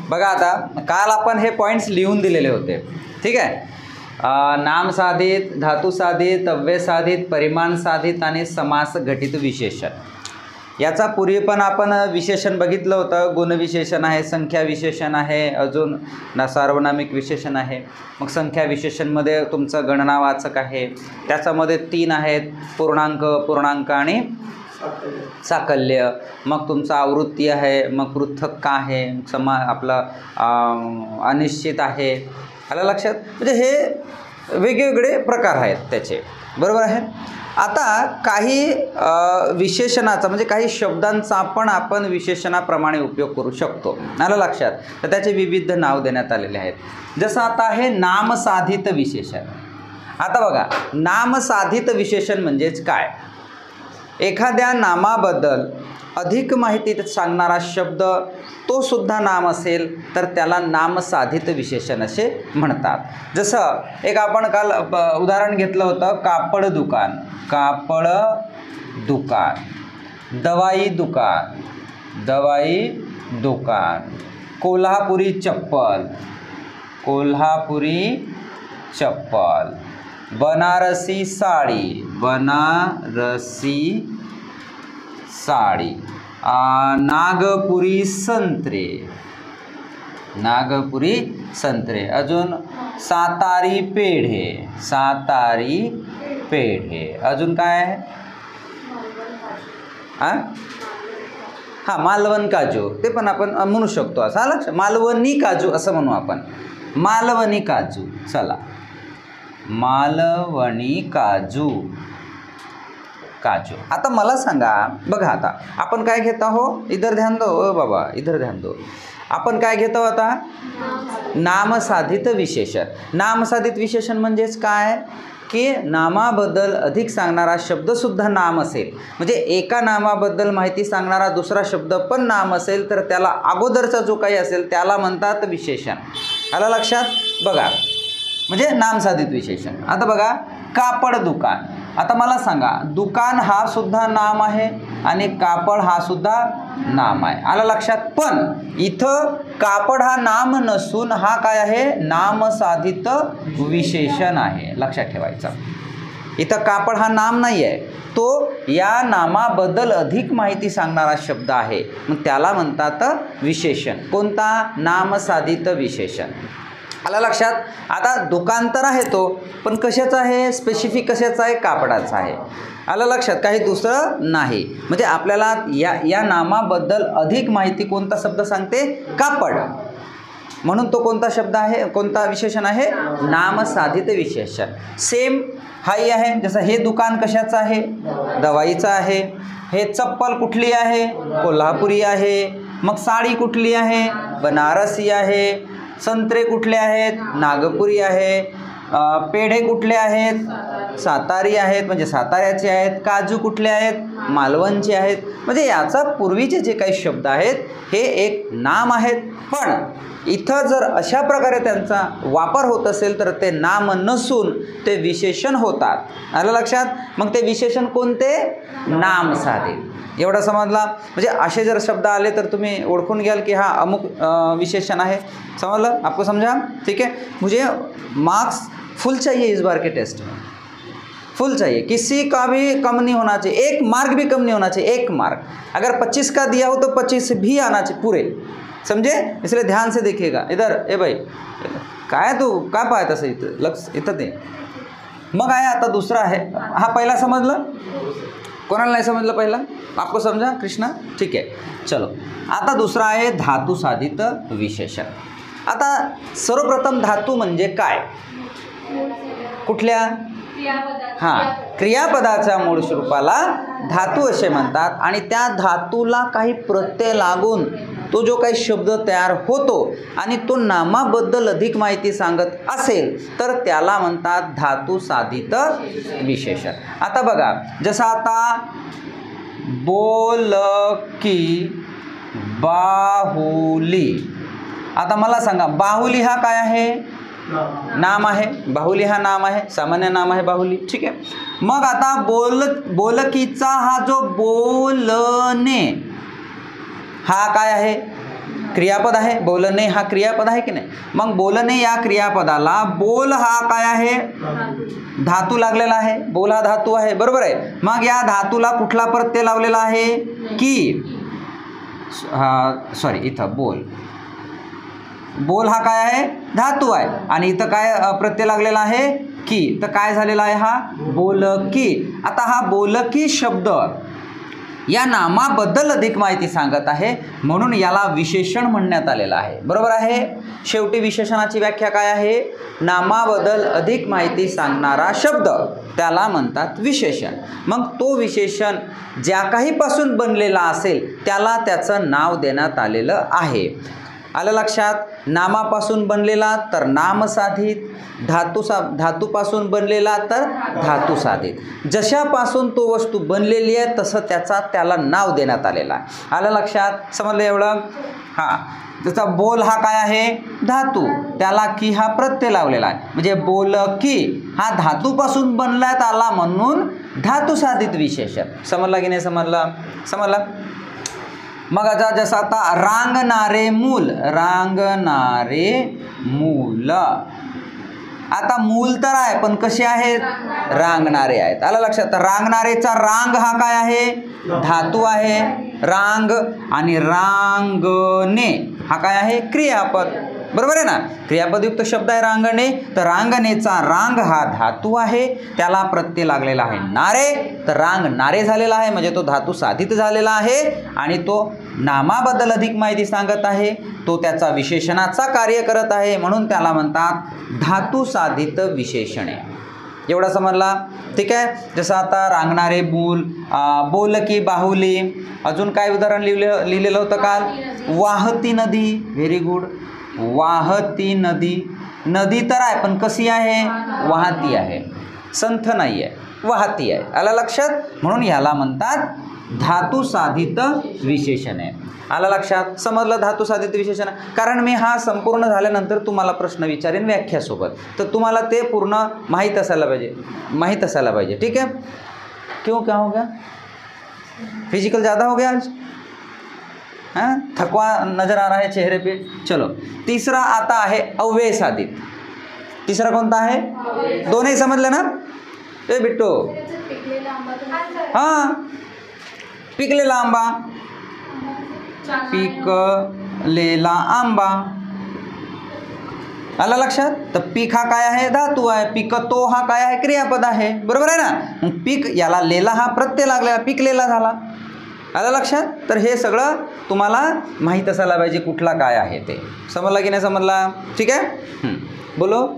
बघा आता काल आपण हे पॉईंट्स लिहून दिलेले होते, ठीक आहे. नाम साधित, धातू साधित, अव्यय साधित, परिमाण साधित आणि समास घटित विशेषण. याचा पूर्वी पण आपण विशेषण बघितलं होतं. गुणविशेषण आहे, संख्या विशेषण आहे, अजून सार्वनामिक विशेषण आहे. मग संख्या विशेषणमध्ये तुमचं गणनावाचक आहे, त्याच्यामध्ये 3 आहेत, पूर्णांक, पूर्णांक आणि साकल्य. मग तुमचं आवृत्ती आहे, मग पृथक् आहे, आपलं अनिश्चित आहे. आलं लक्षात? म्हणजे हे वेगवेगळे प्रकार आहेत त्याचे, बरोबर आहे. आता काही विशेषणाचा म्हणजे काही शब्दांचा आपण विशेषणाप्रमाणे उपयोग करू शकतो. आलं लक्षात? तर त्याचे विविध नाव देण्यात आलेले आहेत. जसं आता आहे नामसाधित विशेषण. आता बघा, नामसाधित विशेषण म्हणजेच काय? एखाद्या नामाबद्दल अधिक माहिती सांगणारा शब्द तो सुद्धा नाम असेल तर त्याला नामसाधित विशेषण असे म्हणतात. जसं एक आपण काल उदाहरण घेतलं होतं, कापड दुकान, कापड दुकान, दवाई दुकान, दवाई दुकान, कोल्हापुरी चप्पल, कोल्हापुरी चप्पल, बनारसी साडी, बनारसी साडी, नागपुरी संत्रे, नागपुरी संत्रे, अजून सातारी पेढे, सातारी पेढे, अजून काय आहे? हां, मालवण काजू, ते पण आपण म्हणू शकतो. असं लक्ष, मालवणी काजू असं म्हणू आपण, मालवणी काजू. चला, मालवणी काजू, काजू. आता मला सांगा, बघा आता आपण काय घेत आहोत, इधर ध्यान दो ओ बाबा, इधर ध्यान दो. आपण काय घेतो आता? नामसाधित विशेषण. नामसाधित विशेषण म्हणजेच काय की नामाबद्दल अधिक सांगणारा शब्दसुद्धा नाम असेल, म्हणजे एका नामाबद्दल माहिती सांगणारा दुसरा शब्द पण नाम असेल तर त्याला अगोदरचा जो काही असेल त्याला म्हणतात विशेषण. आलं लक्षात? बघा, म्हणजे नामसाधित विशेषण. आता बघा, कापड दुकान. आता मला सांगा, दुकान हा सुद्धा नाम आहे आणि कापड हा सुद्धा नाम आहे. आलं लक्षात? पण इथं कापड हा नाम नसून हा काय आहे? नामसाधित विशेषण आहे. लक्षात ठेवायचं. इथं कापड हा नाम नाही आहे, तो या नामाबद्दल अधिक माहिती सांगणारा शब्द आहे, मग त्याला म्हणतात विशेषण. कोणता? नामसाधित विशेषण. आलं लक्षात? आता दुकान तर आहे तो, पण कशाचं आहे? स्पेसिफिक कशाचं आहे? कापडाचं आहे. आलं लक्षात? काही दुसरं नाही. म्हणजे आपल्याला या नामाबद्दल अधिक माहिती कोणता शब्द सांगते? कापड. म्हणून तो कोणता शब्द आहे? कोणता विशेषण आहे? नामसाधित विशेषण. सेम हाही आहे. जसं हे दुकान कशाचं आहे? दवाईचं आहे. हे चप्पल कुठली आहे? कोल्हापुरी आहे. मग साडी कुठली आहे? बनारसी आहे. संत्रे कुठले आहेत? नागपुरी आहे. पेढे कुठले आहेत? सातारी आहेत, म्हणजे साताऱ्याचे आहेत. काजू कुठले आहेत? मालवणचे आहेत. म्हणजे याचा पूर्वीचे जे काही शब्द आहेत हे एक नाम आहेत, पण इथं जर अशा प्रकारे त्यांचा वापर होत असेल तर ते नाम नसून ते विशेषण होतात. आलं लक्षात? मग ते विशेषण कोणते? नामसाधित. एवढा समजला? म्हणजे असे जर शब्द आले तर तुम्ही ओळखून घ्याल की हा अमुक विशेषण आहे. समझलं? आपको समझा? ठीक है. मुझे मार्क्स फुल चाहिए इस बार के टेस्ट में, फुल चाहिए, किसी का भी कम नहीं होना चाहिए, एक मार्क भी कम नहीं होना चाहिए. एक मार्क अगर 25 का दिया हो तो 25 भी आना चाहिए पूरे. समझे? इसलिए ध्यान से देखिएगा. इधर ए भाई, काय तू काय पाहत तसं इथं लक्ष इथं ते. मग आहे आता दुसरा आहे. हा पहिला समजलं? कोणाला नाही समजलं पहिला? आपको समझा कृष्णा? ठीक आहे. चलो, आता दुसरा आहे धातू साधित विशेषण. आता सर्वप्रथम धातू म्हणजे काय? कुठल्या? हां, क्रियापदाच्या मूळ स्वरूपाला धातू असे म्हणतात आणि त्या धातूला काही प्रत्यय लागून तो जो काही शब्द तयार होतो आणि तो नामाबद्दल अधिक माहिती सांगत असेल तर त्याला म्हणतात धातू साधित विशेषण. आता बघा, जसं आता बोलकी, बाहुली. आता मला सांगा, बाहुली हा काय आहे? नाम आहे. बाहुली हा नाम आहे, सामान्य नाम आहे बाहुली. ठीक आहे. मग आता बोलकीचा हा जो बोलणे हा काय आहे? क्रियापद आहे, बोलणे हा क्रियापद आहे की नाही. मग बोलणे या क्रियापदाला बोल हा काय आहे, धातू लागलेला आहे. बोल हा धातू आहे, बरोबर आहे. मग या धातूला कुठला प्रत्यय लावलेला आहे, की. सॉरी, इथं बोल हा काय आहे, धातू आहे, आणि इथं काय प्रत्यय लागलेला आहे, की. तर काय झालेला आहे, हा बोलकी. आता हा बोलकी शब्द या नामाबद्दल अधिक माहिती सांगत आहे, म्हणून याला विशेषण म्हणण्यात आलेलं आहे. बरोबर आहे. शेवटी विशेषणाची व्याख्या काय आहे, नामाबद्दल अधिक माहिती सांगणारा शब्द त्याला म्हणतात विशेषण. मग तो विशेषण ज्या काहीपासून बनलेला असेल त्याला त्याचं नाव देण्यात आलेलं आहे. आलं लक्षात. नामापासून बनलेला तर नामसाधित, धातूपासून बनलेला तर धातुसाधित. जशापासून तो वस्तू बनलेली आहे तसं त्याला नाव देण्यात आलेलं आहे. आलं लक्षात, समजलं एवढं. हां, जसा बोल हा काय आहे, धातू, त्याला की हा प्रत्यय लावलेला आहे, म्हणजे बोल की हा धातूपासून बनण्यात आला म्हणून धातुसाधित विशेषण. समजला की नाही समजला. मग आता जसं आता रांगणारे मूल, आता मूल तर आहे पण कसे आहेत, रांगणारे आहेत. आलं लक्षात. रांगणारेचा रांग हा काय आहे, धातू आहे, रांग, आणि रांगणे हा काय आहे, क्रियापद. बरोबर आहे ना. क्रियापदयुक्त शब्द आहे रांगणे. तर रांगणेचा रांग हा धातू आहे, त्याला प्रत्यय लागलेला आहे नारे, तर रांग नारे झालेला आहे, म्हणजे तो धातू साधित झालेला आहे, आणि तो नामाबद्दल अधिक माहिती सांगत आहे. तो त्याचा विशेषणाचा कार्य करत आहे, म्हणून त्याला म्हणतात धातू साधित विशेषणे. एवढा समजला. ठीक आहे. जसं आता रांगणारे मूल, बोलकी बाहुली. अजून काय उदाहरण लिहिलेलं होतं काल, वाहती नदी. Very good. वाहती नदी तर आहे पण कशी आहे, वाहती आहे, संथ नाही आहे, वाहती आहे. आला लक्षात. म्हणून याला म्हणतात धातू साधित विशेषण आहे. आला लक्षात. समजलं धातू साधित विशेषण. कारण मी हा संपूर्ण झाल्यानंतर तुम्हाला प्रश्न विचारेन व्याख्यासोबत, तर तुम्हाला ते पूर्ण माहीत असायला पाहिजे. ठीक है. क्यों, क्या हो गया, फिजिकल ज़्यादा हो गया आज, हाँ, थकवा नजर आ रहा है चेहरे पे. चलो, तीसरा आता आहे अव्यय साधित. तीसरा कोणता आहे, दोनही समजले ना. ए बिट्टो, हां, पिकलेला आंबा, पिकलेला आंबा. आलं लक्षात. तर पीक हा काय आहे, धातू आहे. पिकतो हा काय आहे, क्रियापद आहे. बरोबर आहे ना. पीक याला लेला हा प्रत्यय लागलेला, पिकलेला झाला. आलं लक्षात. तर हे सगळं तुम्हाला माहीत असायला पाहिजे कुठला काय आहे ते. समजला की नाही समजला. ठीक आहे. बोलो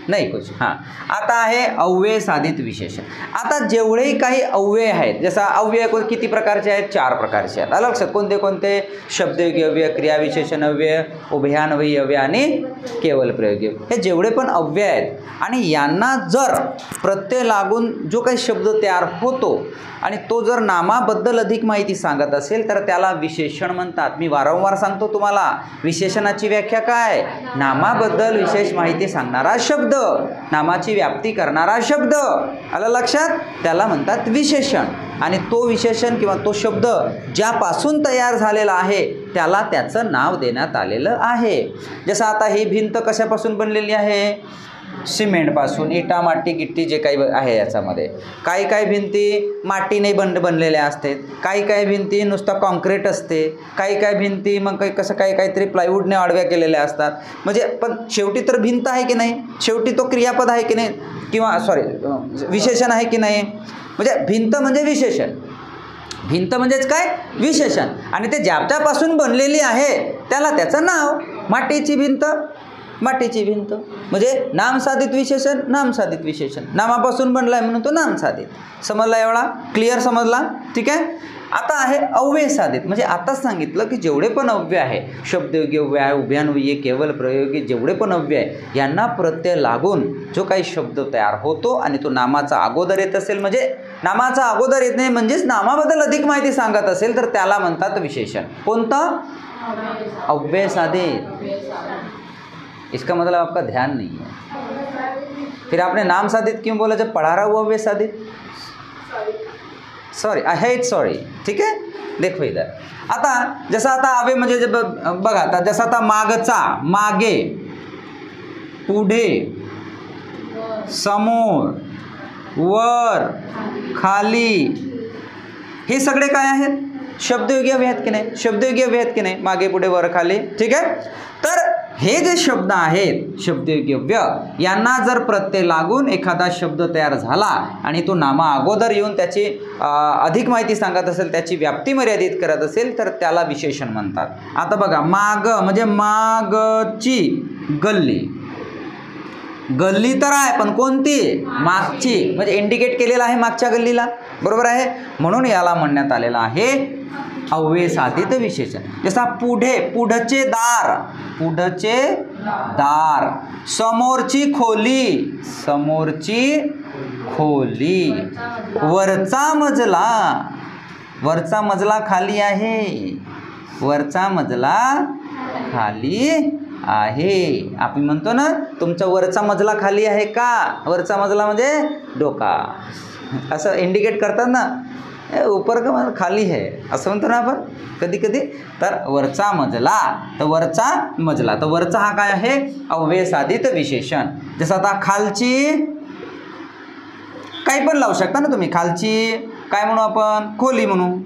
नाही कुछ. हां, आता आहे अव्यय साधित विशेषण. आता जेवढेही काही अव्यय आहेत, जसा अव्यय किती प्रकारचे आहेत, 4 प्रकारचे आहेत. आलं लक्षात. कोणते कोणते, शब्दयोगी अव्यय, क्रियाविशेषण अव्यय, उभयान्वयी अव्यय आणि केवल प्रयोगी. हे जेवढे पण अव्यय आहेत आणि यांना जर प्रत्यय लागून जो काही शब्द तयार होतो आणि तो जर नामाबद्दल अधिक माहिती सांगत असेल तर त्याला विशेषण म्हणतात. मी वारंवार सांगतो तुम्हाला, विशेषणाची व्याख्या काय, नामाबद्दल विशेष माहिती सांगणारा शब्द, नामाची व्याप्ती करणारा शब्द. आलं लक्षात. त्याला म्हणतात विशेषण. आणि तो विशेषण किंवा तो शब्द ज्यापासून तयार झालेला आहे त्याला त्याचं नाव देण्यात आलेलं आहे. जसं आता ही भिंत कशापासून बनलेली आहे, सिमेंटपासून, इटा माती गिट्टी जे काही आहे याच्यामध्ये. काही भिंती मातीने बनलेल्या असतात, काही भिंती नुसतं कॉन्क्रीट असते, काही भिंती मग काहीतरी प्लायवूडने आडव्या केलेल्या असतात. म्हणजे पण शेवटी तर भिंत आहे की नाही, शेवटी तो क्रियापद आहे की नाही, किंवा विशेषण आहे की नाही. म्हणजे भिंत म्हणजे विशेषण, भिंत म्हणजेच काय, विशेषण. आणि ते ज्याच्यापासून बनलेली आहे त्याला त्याचं नाव. मातीची भिंत म्हणजे नामसाधित विशेषण, नामसाधित विशेषण. नामापासून बनलाय म्हणून तो नामसाधित. समजला एवढा, क्लिअर समजला. ठीक आहे. आता आहे अव्यय साधित. म्हणजे आताच सांगितलं की जेवढे पण अव्यय आहे, शब्दयोगी अव्यय आहे, उभयान्वयी, केवल प्रयोगी, जेवढे पण अव्यय आहे यांना प्रत्यय लागून जो काही शब्द तयार होतो आणि तो नामाचा अगोदर येत असेल, म्हणजे नामाचा अगोदर येत नाही म्हणजेच नामाबद्दल अधिक माहिती सांगत असेल तर त्याला म्हणतात विशेषण. कोणतं, अव्यय साधित. इसका मतलब आपका ध्यान नहीं है. फिर आपने नाम साधित क्यों बोला जब पढ़ा रहा हुआ अव्यय साधित. Sorry, I hate sorry. ठीक है. देखो इधर. आता जसं आता अवे म्हणजे बघा आता जसं आता मागचा, मागे, पुढे, समोर, वर, खाली, हे सगळे काय आहेत? शब्दयोगी अव्यय आहेत की नाही? शब्दयोगी अव्यय आहेत की नाही? मागे, पुढे, वर, खाली. ठीक आहे. तर हे जे शब्द आहेत शब्दयोगी अव्यय, यांना जर प्रत्यय लागून एखादा शब्द तयार झाला आणि तो नामा अगोदर येऊन त्याची अधिक माहिती सांगत असेल, त्याची व्याप्ती मर्यादित करत असेल, तर त्याला विशेषण म्हणतात. आता बघा, माग म्हणजे मागची गल्ली. गल्ली तर आहे पण कोणती? मागची, म्हणजे इंडिकेट केलेला आहे मागच्या गल्लीला. बरोबर आहे. म्हणून याला म्हणण्यात आलेलं आहे अव्यय साधित विशेषण. जसा पुढे, पुढचे दार, पुढचे दार. समोरची खोली, समोरची खोली. वरचा मजला, वरचा मजला खाली आहे, वरचा मजला खाली आहे. आपण म्हणतो ना तुमचा वरचा मजला खाली आहे का? वरचा मजला म्हणजे डोका, असं इंडिकेट करतात ना, ऊपर का खाली है असं म्हणतो ना आपण कधी कधी. तर वरचा मजला, तर वरचा मजला, तर वरचा हा काय आहे? अव्यय साधित विशेषण. जसं आता खालची, काही पण लावू शकता ना तुम्ही. खालची काय म्हणू आपण? खोली म्हणू.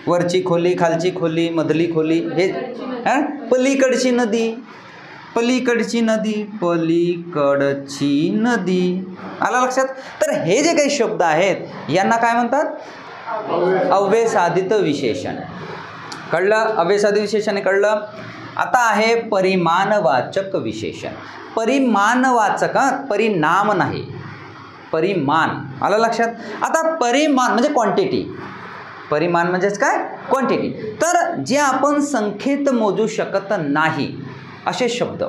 वरची खोली, खालची खोली, मधली खोली. हे पलीकडची नदी, पलीकडची नदी, पलीकडची नदी. आला लक्षात? तर हे जे काही शब्द आहेत यांना काय म्हणतात? अव्यय साधित विशेषण. कळलं? अव्यय साधित विशेषण कळलं. आता आहे परिमाणवाचक विशेषण. परिमाणवाचक, परिणाम नाही, परिमाण. आलं लक्षात? आता परिमाण म्हणजे क्वांटिटी. परिमाण म्हणजेच काय? क्वांटिटी. तर जे आपण संख्येत मोजू शकत नाही असे शब्द.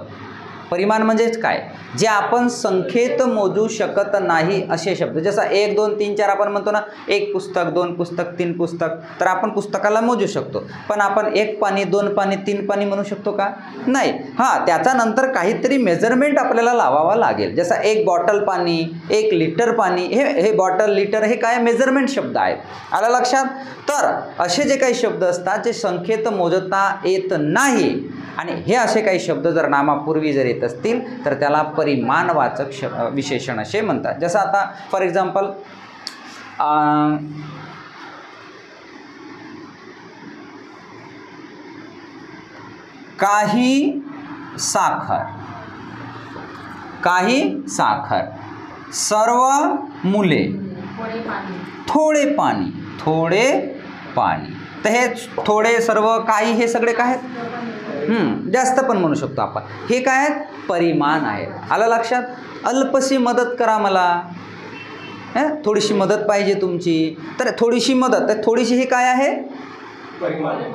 परिमाण म्हणजेच काय? जे आपण संख्येत मोजू शकत नाही असे शब्द. जसा 1 2 3 4 आपण म्हणतो ना, 1 पुस्तक, 2 पुस्तक, 3 पुस्तक. तर आपण पुस्तकाला मोजू शकतो, पण आपण 1 पानी, 2 पानी, 3 पानी म्हणू शकतो का? नाही. हां, त्याचा नंतर काहीतरी मेजरमेंट आपल्याला लावावा लागेल. जसा 1 बॉटल पाणी, 1 लिटर पाणी. हे बॉटल, लिटर हे काय मेजरमेंट शब्द आहेत. आलं लक्षात? तर असे जे काही शब्द असतात जे संख्येत मोजता येत नाही, आणि हे असे काही शब्द जर नामापूर्वी जर येत असतील तर त्याला परिमाणवाचक विशेषण असे म्हणतात. जसं आता फॉर एक्झाम्पल काही साखर, काही साखर. सर्व मुले, थोडे पाणी, थोडे पाणी. तर हे थोडे, सर्व, काही हे सगळे काय आहेत? जास्त पण म्हणू शकतो आपण. हे काय आहेत? परिमाण आहेत. आलं लक्षात? अल्पशी मदत करा मला, थोडीशी मदत पाहिजे तुमची. तर थोडीशी मदत, तर थोडीशी ही काय आहे?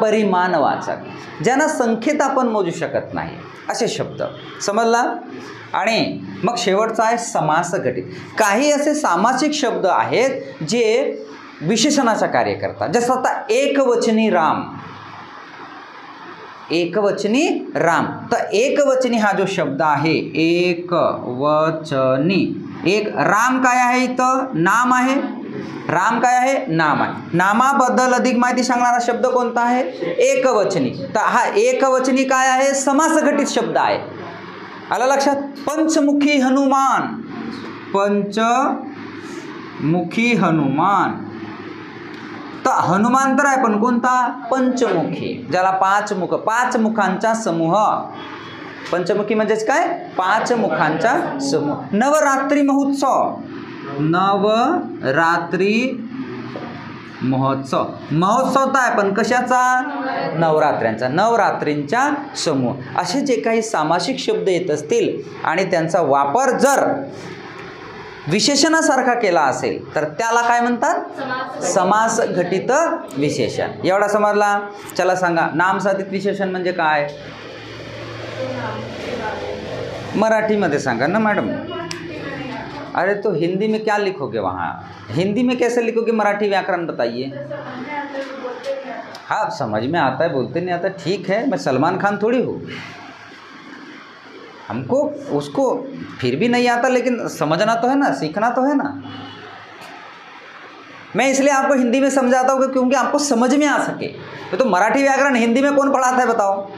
परिमाणवाचक. ज्यांना संख्येत आपण मोजू शकत नाही असे शब्द. समजला? आणि मग शेवटचा आहे समास घटित. काही असे सामासिक शब्द आहेत जे विशेषणाचं कार्य करतात. जसं आता एकवचनी राम, एकवचनी राम. तर एकवचनी हा जो शब्द आहे, एकवचनी. एक राम काय आहे? इथं नाम आहे. राम काय आहे? नाम आहे. नामाबद्दल अधिक माहिती सांगणारा शब्द कोणता आहे? एकवचनी. तर हा एकवचनी काय आहे? समास घटित शब्द आहे. आलं लक्षात? पंचमुखी हनुमान, पंचमुखी हनुमान. तर हनुमान तर आहे पण कोणता? पंचमुखी, ज्याला 5 मुख, 5 मुखांचा समूह. पंचमुखी म्हणजेच काय? 5 मुखांचा समूह. नवरात्री महोत्सव, नवरात्री महोत्सव. महोत्सव तर आहे पण कशाचा? नवरात्र्यांचा, नवरात्रींचा समूह. असे जे काही सामासिक शब्द येत असतील आणि त्यांचा वापर जर विशेषणासारखा केला असेल तर त्याला काय म्हणतात? समास घटित विशेषण. एवढा समजला? चला सांगा, नाम साधित विशेषण म्हणजे काय? मराठीमध्ये सांगा ना मॅडम. अरे तो हिंदी में क्या लिखोगे वहाँ? हिंदी में कैसे लिखोगे? मराठी व्याकरण बताइए. हाँ, समझ में आता है, बोलते नहीं आता, ठीक है. मैं सलमान खान थोड़ी हूँ, हमको उसको फिर भी नहीं आता, लेकिन समझना तो है ना, सीखना तो है ना. मैं इसलिए आपको हिंदी में समझाता हूँ क्योंकि आपको समझ में आ सके। तो मराठी व्याकरण हिंदी में कौन पढ़ाता है बताओ?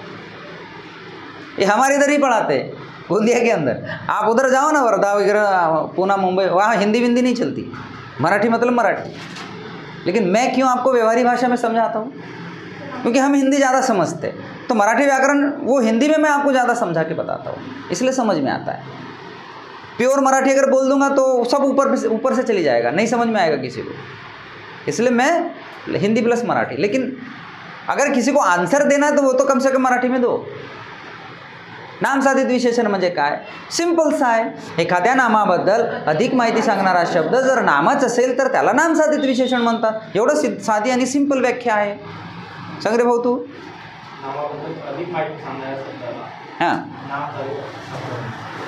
ये हमारे इधर ही पढ़ाते हैं, गोंदिया के अंदर। आप उधर जाओ ना, वर्धा वगैरह, पूना, मुंबई, वहाँ हिंदी विंदी नहीं चलती, मराठी मतलब मराठी। लेकिन मैं क्यों आपको व्यवहारिक भाषा में समझाता हूँ? क्योंकि हम हिंदी ज़्यादा समझते हैं। तो मराठी व्याकरण वो हिंदी में मैं आपको ज़्यादा समझा के बताता हूँ, इसलिए समझ में आता है। प्योर मराठी अगर बोल दूंगा तो सब ऊपर से चली जाएगा, नहीं समझ में आएगा किसी को। इसलिए मैं हिंदी प्लस मराठी। लेकिन अगर किसी को आंसर देना है तो वो तो कम से कम मराठी में दो। नामसाधित विशेषण म्हणजे काय? सिंपलसा आहे। एखाद्या नामाबद्दल अधिक माहिती सांगणारा शब्द जर नामच असेल तर त्याला नामसाधित विशेषण म्हणतात। एवढं साधी आणि सिंपल व्याख्या आहे। सांग रे भाऊ तू। हां,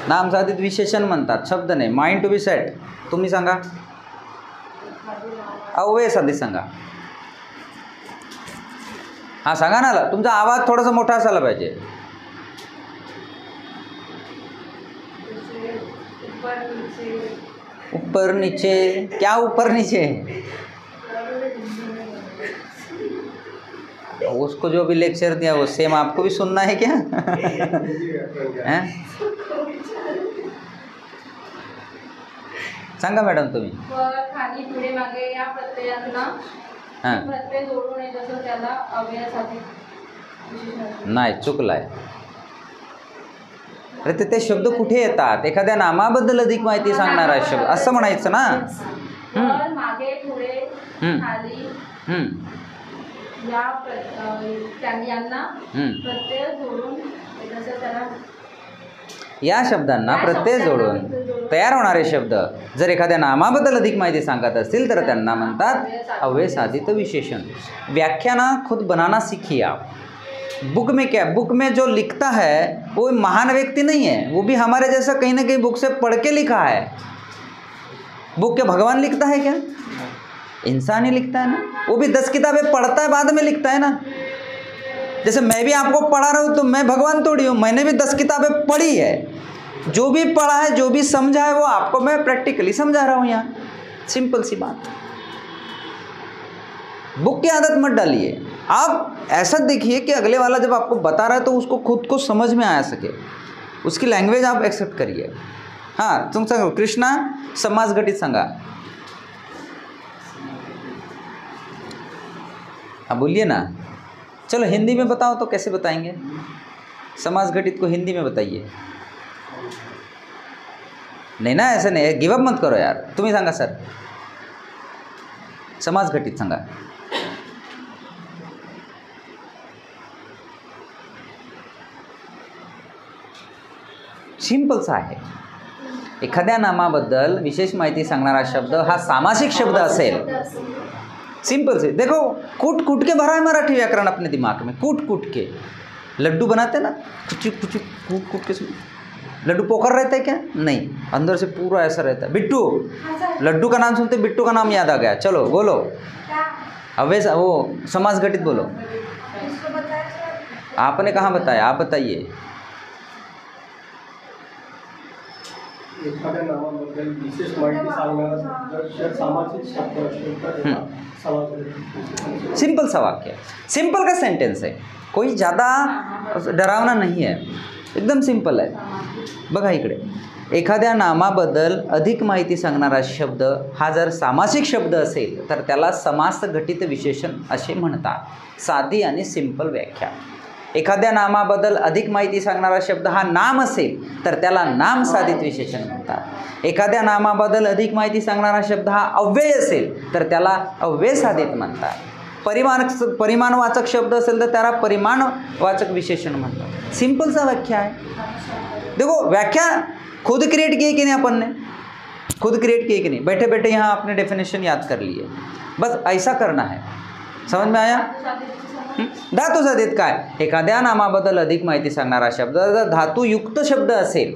नामसाधित विशेषण म्हणतात, शब्द नाही। Mind to be set. तुम्ही सांगा, अव्यय साधित सांगा। हां सांगा ना, तुमचा आवाज थोडासा मोठा असायला पाहिजे। ऊपर नीचे, क्या ऊपर नीचे? उसको जो भी लेक्चर दिया वो सेम आपको भी सुनना है क्या? हैं? सांगा मॅडम तुम्ही। खाली पुढे मागे या प्रत्ययातना प्रत्यय जोडून येत असं त्याला अव्ययासाठी नाही, चुकलाय। अरे ते शब्द कुठे येतात? एखाद्या नामाबद्दल अधिक माहिती सांगणारा शब्द असं म्हणायचं ना। मागे पुढे खाली या त्यांना प्रत्यय जोडून येत असं त्याला, या शब्दांना प्रत्यय जोडून तयार होणारे शब्द जर एखाद्या नामाबद्दल अधिक माहिती सांगत असतील तर त्यांना म्हणतात अव्यय साधित विशेषण। व्याख्या ना खुद बनाना सीखिए आप। बुक में क्या, बुक में जो लिखता है वो महान व्यक्ति नहीं है, वो भी हमारे जैसा कहीं ना कहीं बुक से पढ़ के लिखा है। बुक के भगवान लिखता है क्या? इंसान ही लिखता है ना। वो भी 10 किताबें पढ़ता है, बाद में लिखता है ना। जैसे मैं भी आपको पढ़ा रहा हूँ तो मैं भगवान थोड़ी हूँ, मैंने भी 10 किताबें पढ़ी है। जो भी पढ़ा है, जो भी समझा है वो आपको मैं प्रैक्टिकली समझा रहा हूँ यहाँ। सिंपल सी बात। बुक की आदत मत डालिए। आप ऐसा देखिए कि अगले वाला जब आपको बता रहा है तो उसको खुद को समझ में आ सके, उसकी लैंग्वेज आप एक्सेप्ट करिए। हाँ तुम सांगा, कृष्णा समास घटित सांगा। हाँ बोलिए ना। चलो हिंदी में बताओ तो कैसे बताएंगे? समास घटित को हिंदी में बताइए। नहीं ना, ऐसे नहीं, गिव अप मत करो यार। तुम्ही सांगा सर, समास घटित सांगा। सिंपल सा आहे। एखाद्या नामाबद्दल विशेष माहिती सांगणारा शब्द हा सामासिक शब्द असेल। सिंपल से देखो, कूट कूट के भरा है मराठी व्याकरण अपने दिमाग में। कूट कूट के लड्डू बनाते ना, कुछ कुछ कूट कूट के। लड्डू पोकर रहता है क्या? नहीं, अंदर से पूरा ऐसा रहता है। बिट्टू, लड्डू का नाम सुनते बिट्टू का नाम याद आ गया। चलो बोलो, अब वो समास घटित बोलो। आपने कहाँ बताया? आप बताइए। एखाद्या नावाबद्दल विशेष माहिती सांगणारा सामासिक शब्द असेल तर समास। सिंपल सा वाक्य, सिंपल का सेंटेंस है, कोई ज़्यादा डरावना नहीं है, एकदम सिंपल है। बघा इकडे, एखाद्या नामाबद्दल अधिक माहिती सांगणारा शब्द हा जर सामासिक शब्द असेल तर त्याला समास घटित विशेषण असे म्हणतात। साधी आणि सिंपल व्याख्या। एखाद्या नामाबद्दल अधिक माहिती सांगणारा शब्द हा नाम असेल तर त्याला नाम साधित विशेषण म्हणतात। एखाद्या नामाबद्दल अधिक माहिती सांगणारा शब्द हा अव्यय असेल तर त्याला अव्यय साधित म्हणतात। परिमाणवाचक शब्द असेल तर त्याला परिमाणवाचक विशेषण म्हणतात। सिंपल सा व्याख्या है। देखो व्याख्या खुद क्रिएट की है कि नहीं, अपन ने खुद क्रिएट की है कि नहीं? बैठे बैठे यहाँ आपने डेफिनेशन याद कर लिए, बस ऐसा करना है। समझ में आया? धातू साधित काय? एखाद्या नामाबद्दल अधिक माहिती सांगणारा शब्द जर धातुयुक्त शब्द असेल,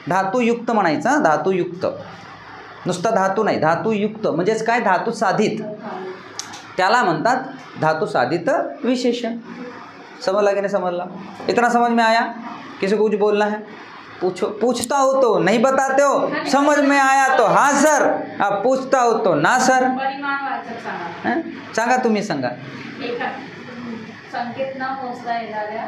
धातुयुक्त म्हणायचं, धातुयुक्त, नुसता धातू नाही, धातुयुक्त म्हणजेच काय? धातू साधित, त्याला म्हणतात धातु साधित विशेषण। समझ लगे नहीं समझ ला? इतना समझ में आया? किसी को कुछ बोलना है? पूछो, पूछता हो तो नहीं बताते हो, समझ में आया तो हाँ सर, अब पूछता हो तो ना सर. परिमाणवाचक सांगा. हं? सांगा, तुम्ही सांगा. संकेत न मोजता येणाऱ्या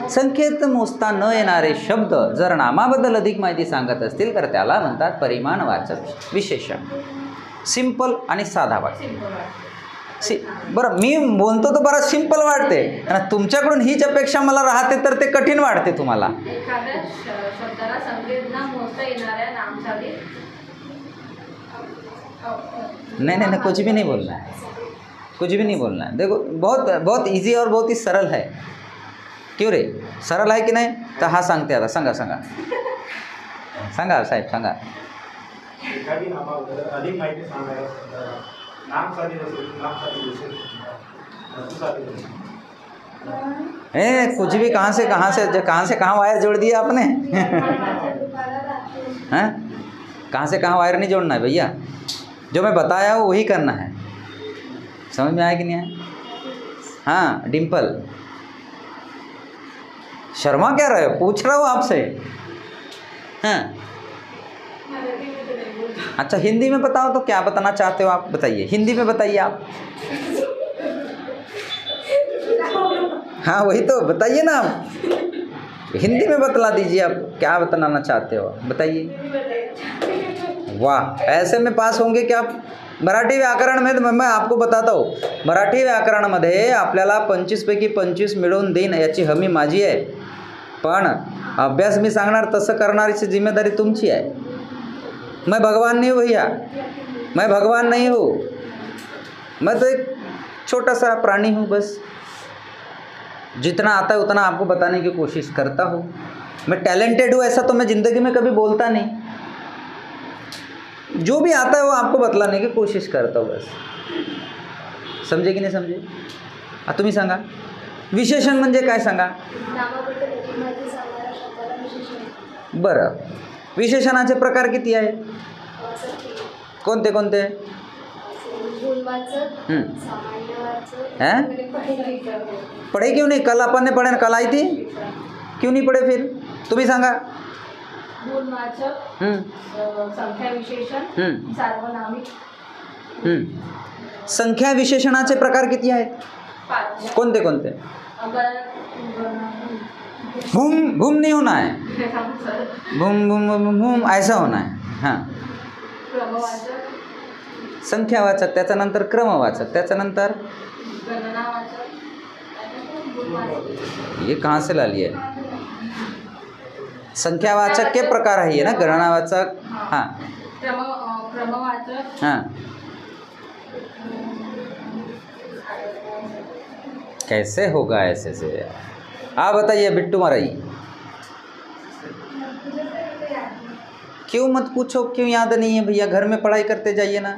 संकेत मोजता न येणारे शब्द जर नामाबद्दल अधिक माहिती सांगत असतील तर त्याला म्हणतात परिमाणवाचक विशेषण. सिंपल आणि साधा वाक्य. बरं, मी बोलतो तर बरं सिंपल वाटते, आणि तुमच्याकडून हीच अपेक्षा मला राहते तर ते कठीण वाटते तुम्हाला. एखाद्या शब्दाला संकेत न मोजता येणाऱ्या नामसाली नहीं, कुछ भी नहीं बोलना है, कुछ भी नहीं बोलना है. देखो, बहुत बहुत इजी और बहुत ही सरल है. क्यों रे, सरळ आहे की नाही? तर हा सांगते आता. सांगा सांगा सांगा साहेब, सांगा. एखादी नामाबद्दल अधिक माहिती सांगायला नामसाधी असेल, नामसाधी विशेष वस्तुसाधी असेल. कुछ भी कहाँ से कहाँ वायर जोड़ दिया आपने. हैं? कहाँ से कहाँ वायर नहीं जोड़ना है भैया, जो मैं बताया हो वही करना है. समझ में आया कि नहीं आया? हाँ डिम्पल, शर्मा क्या रहे हो, पूछ रहा हूँ आपसे. हाँ अच्छा, हिंदी में बताओ तो क्या बताना चाहते हो आप, बताइए हिंदी में बताइए आप. हाँ वही तो बताइए ना आप, हिंदी में बतला दीजिए आप क्या बताना चाहते हो, बताइए. वाह, ऐसे में पास होंगे क्या आप. मराठी व्याकरण में मैं आपको बताता हूँ, मराठी व्याकरणामध्ये आपल्याला 25 पैकी 25 मिळवून देईन याची हमी माझी आहे, पण अभ्यास मी सांगणार तसं करण्याची जिम्मेदारी तुमची आहे. मैं भगवान नहीं हूँ भैया, मैं भगवान नहीं हूँ, मैं तो एक छोटा सा प्राणी हूँ. बस जितना आता है उतना आपको बताने की कोशिश करता हूँ. मैं टैलेंटेड हूँ ऐसा तो मैं ज़िंदगी में कभी बोलता नहीं. जो भी आता है वो आपको बतलाने की कोशिश करता हूँ बस. समजे की नाही समजे. तुम्ही सांगा, विशेषण म्हणजे काय सांगा. बरं, विशेषणाचे प्रकार किती आहेत, कोणते कोणते. हैं? पढ़े क्यों नहीं, कल अपन ने पढ़े, कल आई थी, क्यों नहीं पढ़े फिर. तुम्ही सांगा. संख्या विशेषण, सार्वनामिक. संख्या विशेषणाचे प्रकार किती आहेत, 5. कोणते कोणते. भूम भूम नहीं होना है, भूम भूम भूम भूम ऐसा होना है. हाँ, क्रमवाचक, संख्यावाचक, त्याच्यानंतर क्रमवाचक, त्याच्यानंतर गणनावाचक. ये कहाँ से ला लिए. संख्यावाचक के प्रकार है ये ना, गणनावाचक. हाँ क्रमवाचक. हाँ, कैसे होगा ऐसे से. आप बताइए बिट्टू महाराज. क्यों मत पूछो, क्यों याद नहीं है भैया, घर में पढ़ाई करते जाइए ना.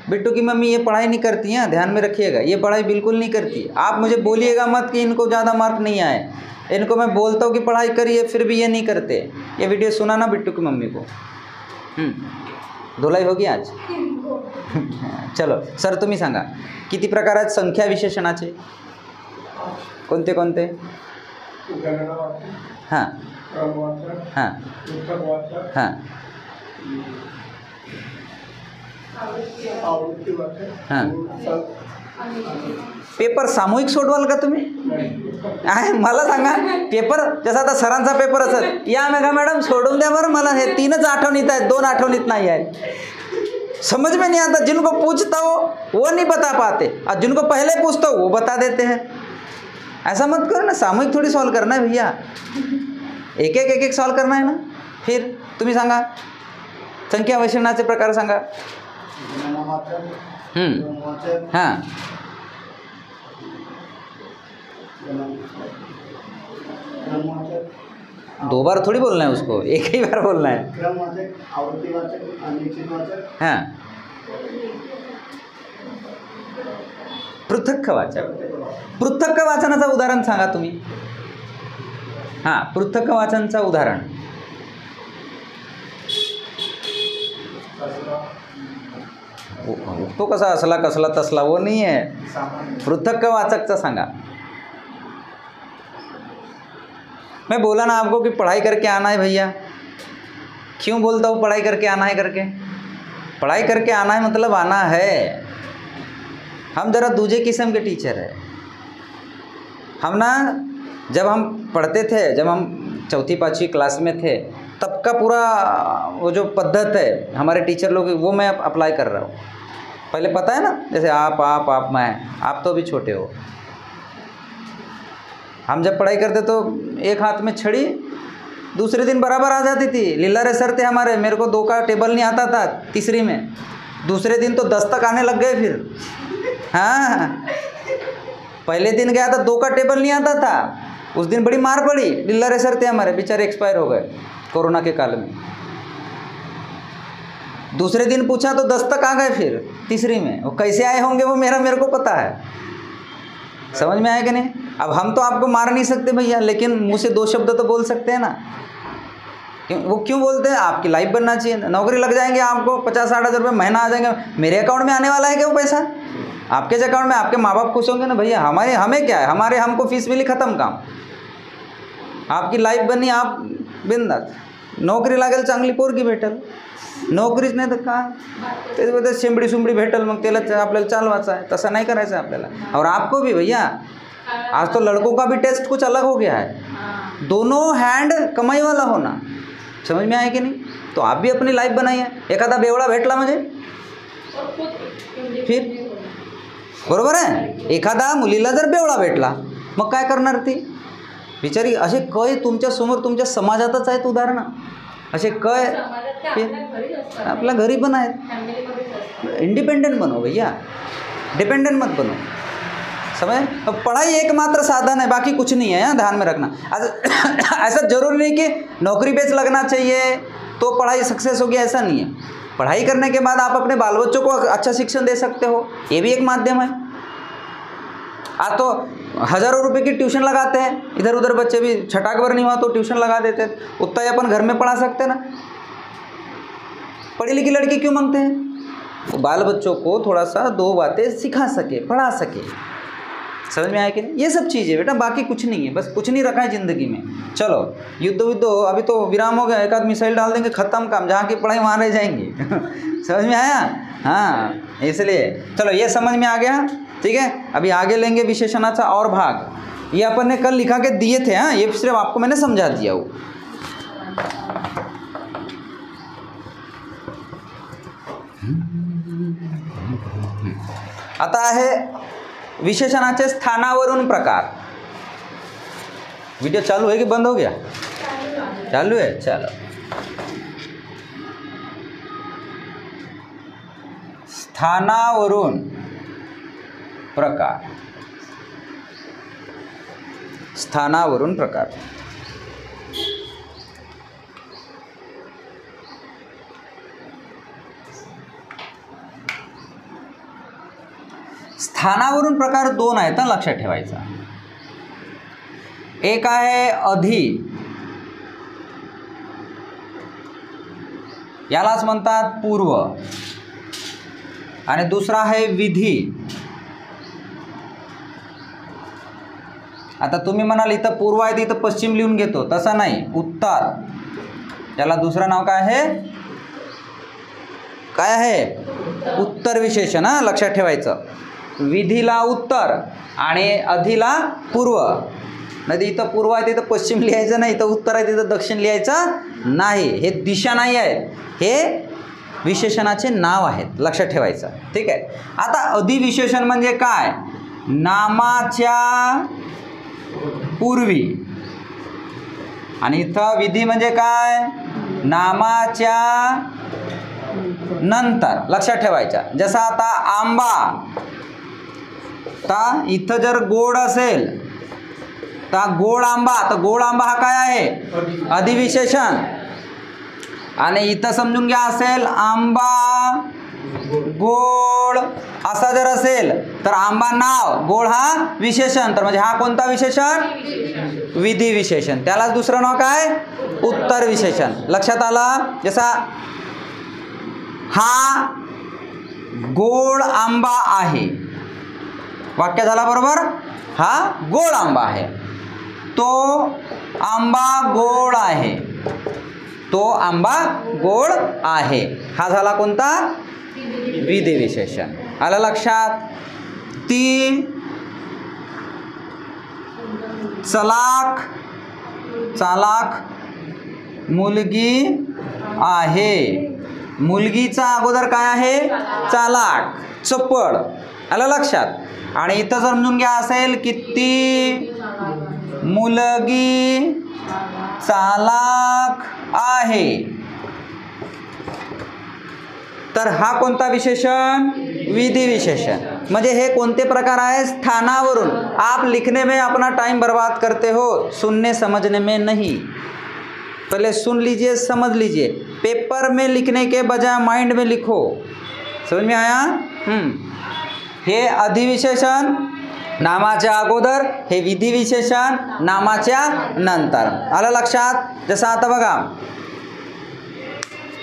बिट्टू की मम्मी ये पढ़ाई नहीं करती हैं, ध्यान में रखिएगा, ये पढ़ाई बिल्कुल नहीं करती. आप मुझे बोलिएगा मत कि इनको ज़्यादा मार्क नहीं आए, इनको मैं बोलता हूँ कि पढ़ाई करिए फिर भी ये नहीं करते. ये वीडियो सुना ना बिट्टू की मम्मी को. धुलाई होगी आज. चलो सर तुम्ही सांगा, किती प्रकार आहेत संख्या विशेषणाचे, कोणते कोणते. हां हां हां हां. पेपर सामूहिक सोडवाल का तुम्ही. आहे मला सांगा, पेपर जसा आता सरांचा पेपर असत, या मेघा मॅडम सोडून द्या बरं, मला हे 3च आठवणीत आहेत, 2 आठवणीत नाही आहेत. समझ में नहीं आता. जिनको पूछता हो वो नहीं बता पाते, और जिनको पहले पूछता हो वो बता देते हैं. ऐसा मत करो ना, सामूहिक थोड़ी सॉल्व करना है भैया, एक एक सॉल्व करना है ना. फिर तुम्ही सांगा, संख्या विशेषणाचे प्रकार सांगा. हां 2 बार थोड़ी बोलना है उसको, एक ही बार बोलना है. हाँ, पृथक्वाचक. पृथक्वाचनाचं उदाहरण सांगा तुम्ही. हां, पृथक्वाचनचं उदाहरण. तो कसा असला कसला तसला वो नहीं है, पृथक्वाचकचं सांगा. मैं बोला ना आपको कि पढ़ाई करके आना है भैया। क्यों बोलता हूँ पढ़ाई करके आना है करके? पढ़ाई करके आना है मतलब आना है। हम ज़रा दूसरे किस्म के टीचर है। हम ना जब हम पढ़ते थे, जब हम चौथी पाँचवीं क्लास में थे, तब का पूरा वो जो पद्धत है हमारे टीचर लोग, वो मैं अप्लाई कर रहा हूँ। पहले पता है ना, जैसे आप मैं, आप तो अभी छोटे हो। हम जब पढ़ाई करते तो एक हाथ में छड़ी, दूसरे दिन बराबर आ जाती थी। लीला रे सर थे हमारे, मेरे को 2 का टेबल नहीं आता था तीसरी में, दूसरे दिन तो 10 तक आने लग गए फिर। हाँ, पहले दिन गया था 2 का टेबल नहीं आता था, उस दिन बड़ी मार पड़ी। लीला रे सर थे हमारे, बेचारे एक्सपायर हो गए कोरोना के काल में। दूसरे दिन पूछा तो 10 तक आ गए फिर तीसरी में। वो कैसे आए होंगे वो मेरे को पता है। समझ में आया कि नहीं? अब हम तो आपको मार नहीं सकते भैया, लेकिन मुँह से 2 शब्द तो बोल सकते हैं ना। वो क्यों बोलते हैं? आपकी लाइफ बनना चाहिए, नौकरी लग जाएंगे, आपको 50-60 हज़ार रुपये महीना आ जाएंगे। मेरे अकाउंट में आने वाला है क्या वो पैसा? आपके अकाउंट में आपके माँ बाप खुश होंगे ना भैया। हमें क्या है, हमको फीस मिली, ख़त्म काम। आपकी लाईफ बनी, आप बिंदास, नोकरी लागेल चांगली, पोरगी भेटल, नोकरीच नाही तर काय ते शेंबडी सुंबडी भेटल, मग त्याला आपल्याला चालवायचं आहे। तसं नाही करायचं आहे आपल्याला। और आपको भी भैया, आज तो लड़कों का भी टेस्ट कुछ अलग हो गया है, दोनों हैंड कमाई वाला होना। समझ में आया कि नहीं? तो आप भी अपनी लाईफ बनाइए। एखादा बेवडा भेटला म्हणजे फिर बरोबर आहे, एखादा मुलीला जर बेवडा भेटला मग काय करणार ती बिचारी? असे कय तुमच्या समोर, तुमच्या समाजातच आहेत उदाहरणं, असे कय आपल्या घरी पण आहेत। इंडिपेंडेंट बनो भैया, डिपेंडेंट मत बनो। समझ? पढ़ाई एकमात्र साधन है, बाकी कुछ नहीं है, यहाँ ध्यान में रखना। ऐसा जरूरी नहीं कि नौकरी बेच लगना चाहिए तो पढ़ाई सक्सेस होगी, ऐसा नहीं है। पढ़ाई करने के बाद आप अपने बाल बच्चों को अच्छा शिक्षण दे सकते हो, ये भी एक माध्यम है। आज तो हज़ारों रुपए की ट्यूशन लगाते हैं, इधर उधर बच्चे भी छटाक भर नहीं हुआ तो ट्यूशन लगा देते हैं, उतना ही अपन घर में पढ़ा सकते हैं ना। पढ़ी लिखी लड़की क्यों मांगते हैं? वो बाल बच्चों को थोड़ा सा 2 बातें सिखा सके, पढ़ा सके। समझ में आया कि नहीं? ये सब चीज़ें बेटा, बाकी कुछ नहीं है, बस कुछ नहीं रखा है ज़िंदगी में। चलो युद्ध हो, अभी तो विराम हो गया, एक आध मिसाइल डाल देंगे, ख़त्म काम, जहाँ की पढ़ाई वहाँ रह जाएंगी। समझ में आया? हाँ, इसलिए चलो ये समझ में आ गया, ठीक है। अभी आगे लेंगे विशेषणाचा और भाग, ये अपन ने कल लिखा के दिए थे। हाँ, ये सिर्फ आपको मैंने समझा दिया वो। आता आहे विशेषणाचे स्थानावरून प्रकार। वीडियो चालू है कि बंद हो गया? चालू है, चलो। स्थानावरून प्रकार, स्थानावरून प्रकार। स्थानावरून प्रकार 2 आहेत, लक्षात ठेवायचा। एक आहे अधि, यालाच म्हणतात पूर्व, आणि दुसरा आहे विधी। आता तुम्ही म्हणाल इथं पूर्व आहे, इथं पश्चिम लिहून घेतो, तसं नाही, उत्तर। याला दुसरं नाव काय आहे? काय आहे? उत्तर विशेषण। हा, लक्षात ठेवायचं। विधीला उत्तर आणि अधिला पूर्व। नाही इथं पूर्व आहे तिथं पश्चिम लिहायचं नाही, इथं उत्तर आहे तिथं दक्षिण लिहायचं नाही। हे दिशा नाही आहेत, हे विशेषणाचे नाव आहेत, लक्षात ठेवायचं, ठीक आहे। आता अधिविशेषण म्हणजे काय? नामाच्या पूर्वी, आणि इथं विधी म्हणजे काय? नामाच्या नंतर, लक्षात ठेवायचं। जसं आता आंबा, आता इथं जर गोड असेल तर गोड आंबा, तर गोड आंबा हा काय आहे? अधिविशेषण। आणि इथं समजून घ्या असेल आंबा गोड असा जर असेल तर आंबा नाव, गोड हा विशेषण, तर म्हणजे हा कोणता विशेषण? विधी विशेषण। त्याला दुसरं नाव काय? उत्तर विशेषण। लक्षात आलं? जसा हा गोड आंबा आहे, वाक्य झाला बरोबर? हा गोड आंबा आहे, तो आंबा गोड आहे, तो आंबा गोड आहे. हा झाला कोणता? विधिविशेषण. आलं लक्षात? ती चालाक मुलगी आहे. मुलगीचा अगोदर काय आहे? चालाक, चपळ. आलं लक्षात? आणि इथं समजून घ्या असेल की ती मुलगी चालाक आहे. तर हा कोणता विशेषण? विधि विशेषण. म्हणजे हे कोणते प्रकार आहे? स्थानावरून. आप लिखने में अपना टाइम बर्बाद करते हो, सुनने समझने में नहीं. पहले सुन लीजिए, समझ लीजिए. पेपर में लिखने के बजाय माइंड में लिखो. समझ में आया? हे अधिविशेषण नामाच्या अगोदर, हे विधिविशेषण नामाच्या नंतर. आलं लक्षात? जसं आता बघा,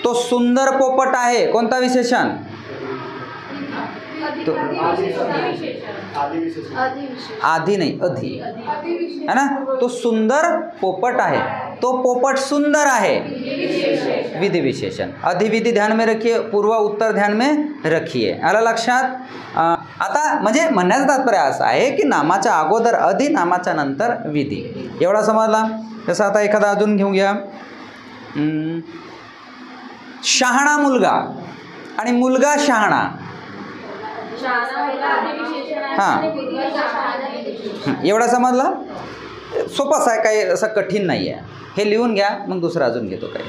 तो सुंदर पोपट आहे, कोणता विशेषण? आधी नहीं, अधि है ना. तो सुंदर पोपट आहे, तो पोपट सुंदर आहे, विधि विशेषण. अधि विधि ध्यान में रखिए, पूर्व उत्तर ध्यान में रखिए. आलं लक्षात? आता म्हणजे म्हणण्याचं तात्पर्य असं आहे की नामाच्या अगोदर अधि, नामाच्या नंतर विधी. एवढा समजला? जसं आता एखादा अजून घेऊन घ्या. शहाणा मुलगा आणि मुलगा शहाणा. हां, एवढा समजला? सोपाच आहे, काही असं कठीण नाही आहे. हे लिहून घ्या, मग दुसरं अजून घेतो काही.